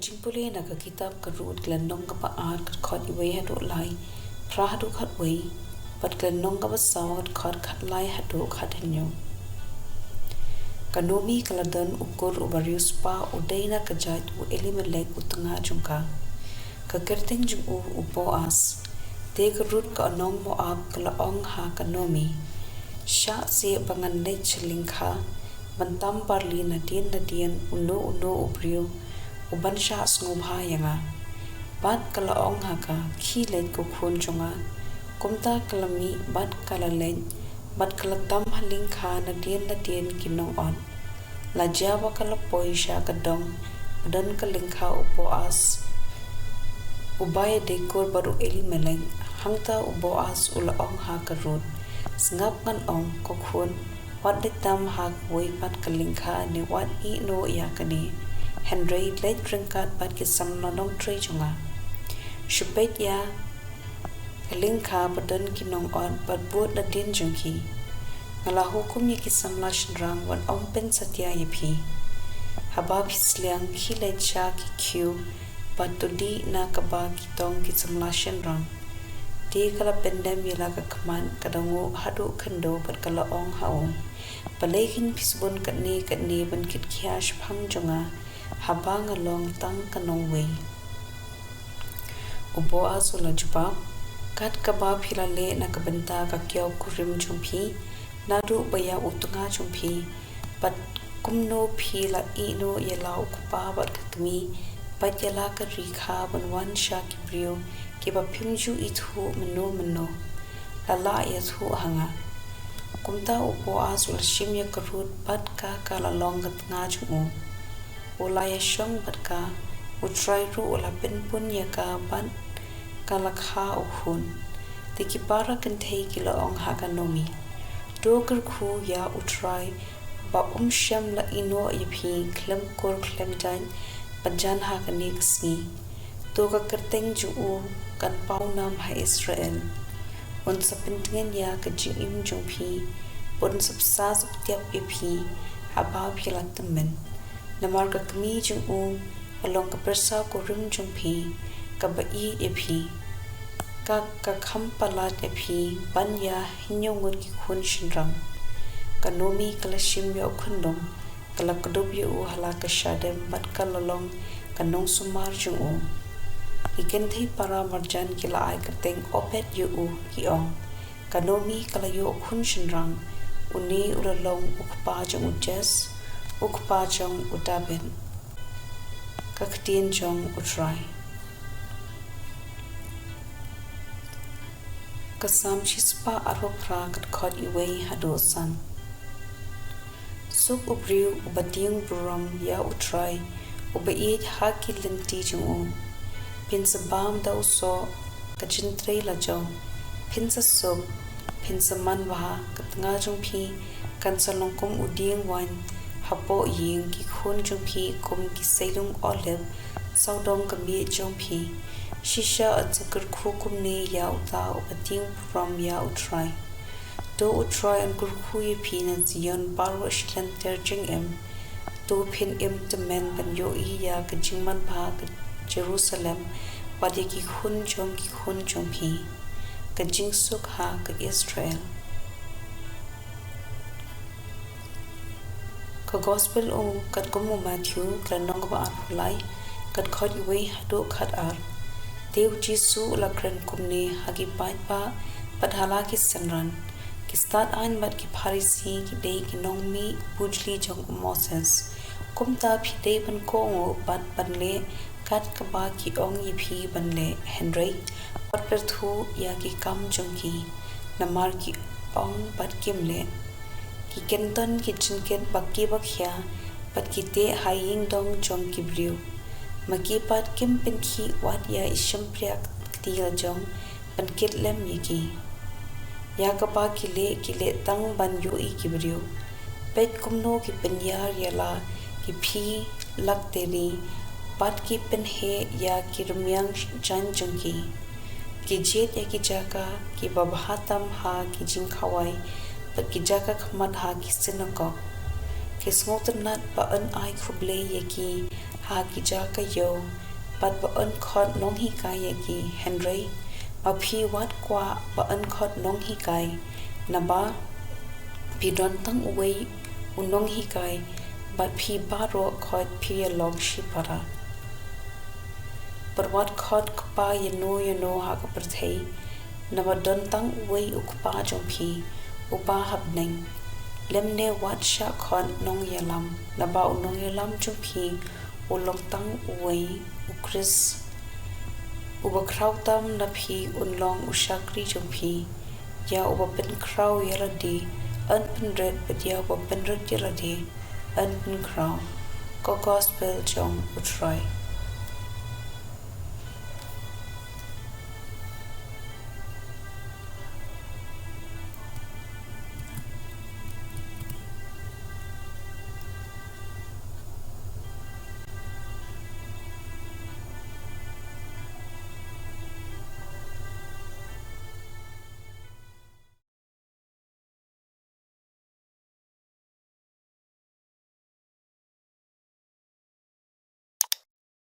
jingpule na ka kitab ka root glenong ka paat ka khot iwei hadu lai phah hadu khat wei pat glenong ka basaw khot khat lai hadu khat henyo kanomi kaladan ukur ubarius pa udaina ka jait u elimelek utanga jungka ka kerteng jung u upo as te ka root ka anong mo ab kala ong ha kanomi shah se bangan le chilingkha bantam parli na dien uno ubrio uban shah sngoba yanga bat kala ong ha ka khilet ko khun chunga kumta kalami bat kala len bat kala tam halingkha na dien kinong on la jawa kala poisha ka dong dan kalingkha upo as ubay dekor baru eli meleng hangta ubo as ula ong ha ka root sngap ngan ong ko khun wat de tam ha wei pat kalingkha ne wat I no ya kani Henry let drinkat bat ki samna nong tre chunga shupet ya kalingkha badan kinong on bat buat na din jungki ngala hukum ye ki samla shinrang wan ong pen satya yepi habab hisliang khilet cha ki kyu bat to di na kaba kitong ki samla shinrang di kala pendem yela ka kman kadangu hadu khando bat kala ong hao palekin pisbon katni ban kit khyash phang jonga habang along tang kanong wei ubo azula jubab kat kaba philale na kabenta ka kyaw kurim chumpi nadu baya utunga chumpi pat kumno phila ino yela ukpa bat katmi pat yela ka rikha ban wan sha kibrio kiba phimju ithu mano lala yathu hanga kumta upo azul shimya karut bat ka kala long gat nga chumo ola ya shong bat ka utrai ru ola penpun ya ka ban kala kha ukhun tikipara kanthei kila ong ha kanomi do kyrkhu ya utrai ba sham la ino yaphi klem kor klem dan panjan ha kanik sni to ka kerteng ju u kan paunam ha Israel un sapintingen ya ka jim jung phi pon sapsa saptiap ephi haba phila tammen namarkatta kmi jung u along ka persa ko rim jung phi ka ba I ephi ka kham palat ephi ban ya hinyongun ki khun shinrang kanomi kala shim yo khundom kala kadob yo hala ka shadem bat kalalong kanong sumar jung u iken thei para marjan kila ai kateng opet yu u ki ong kanomi kala yu khun shinrang uni uralong ukpa jong ujes ukpa jong utaben ka ktien jong utrai kasam chispa aropra kat khot iwei hado san suk ubriu tiengburom ya utrai ubai haki lynti jong pinsa bam da uso kachintre la jong pinsa so pinsa manwa katnga jong phi kansalong kum uding wan hapo ying ki khun jong phi kum ki seilung olive saudong kami jong phi shisha atsakar khukum ne ya uta tiengburom ya utrai do utrai an kyrkhu ye phi na zion barwa shlan terjing em do phin em temen ban yo I ya ka jingman ba Jerusalem wadya ki khun jong phi ka jingsuk ha ka Israel ka gospel o katkum Matthew kranong ba plie kat khot iwei hado khat ar dew jisu la kran kumne hagi pai pa padhala ki sanran ki start an bat ki pharisi ki dei ki nongmi pujli jong Moses kumta phi dei ban ko ngo bat banle kat kaba ki ong yi phi banle Henry pat per thu ya ki kam jong ki namar ki ong bat kimle ki kenton ki chinket bakki bakhya pat ki te haying dong jong ki briu maki pat kim pen khi wat ya isham priak ktila jong ban kit lem yiki ya kaba ki le tang ban yo I ki briu pet kumno ki penyar yala ki phi lakteri pat ki pen he ya ki rumyang jan jungki ki jet ya ki jaka ki babhatam ha ki jingkhawai pat ki jaka khmat ha ki sinakok ki smotan nat pa an ai khuble ye ki gija ka yo pat ba an khot nong hikai yaki Henry ma phi wat kwa ba an khot nong hikai na ba pidon tang uwei unong hikai bat phi baro khot phi log shipara perwat khot kpa yano ha ka perthei na ba don tang uwei ukpa jong phi upa habneng lemne wat sha khot nong yalam na ba unong yalam jong phi ulong tang uwei ukris uba kraw tam na phi unlong ushakri jong phi ya uba pen kraw yaradi an penred pedia uba penred yaradi an pen kraw ko gospel jong utrai